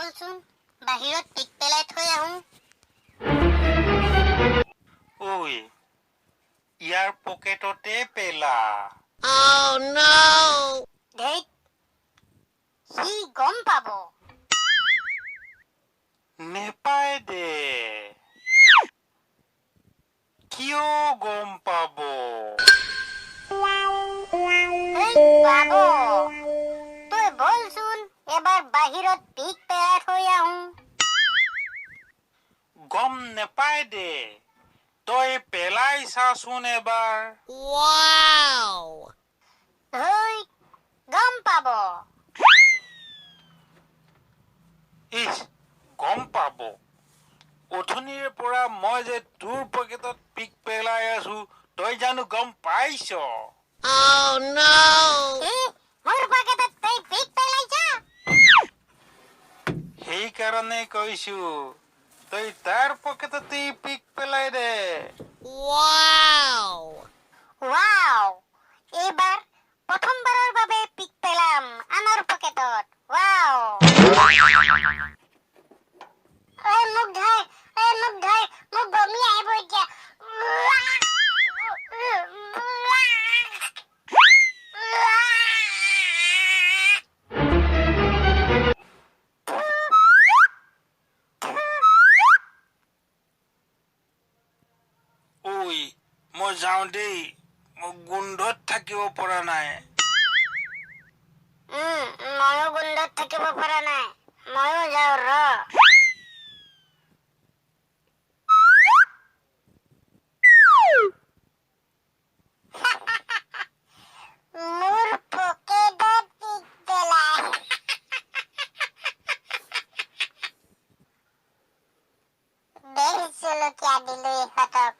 বলচোন বাহিৰত পিক পেলাই থৈ আহোঁ। ঐ ইয়াৰ পকেটতে পেলা। ধেইত সি গম পাব। নেপায় দে। কিয় গম পাব? এই বাবু তই বলচোন এবাৰ বাহিৰত পিক পেলাই থৈ আহোঁ। গম নেপায় দে। তই পেলাই চাচোন এবাৰ। ধৈ গম পাব। ইচ গম পাব। অথনিৰে পৰা মই যে তোৰ পকেটত পিক পেলাই আছো তই জানো গম পাইছ? মোৰ পকেটত তই পিক পেলাইছা? সেইকাৰণে কৈছো তই তাৰ পকেটতে পিক পেলাই দে। ৱাও এইবাৰ প্ৰথমবাৰৰ বাবে পিক পেলাম আনৰ পকেটত। ৱাও মোক ধৰ মোক বমি আহিব এতিয়া। ঐ মই যাওঁ দেই। মই গোন্ধত থাকিব পৰা নাই। ময়ো গোন্ধত থাকিব পৰা নাই। ময়ো যাওঁ ৰ। মোৰ পকেটত পিক পেলাই। বেল জলকীয়া দিলো ইহঁতক।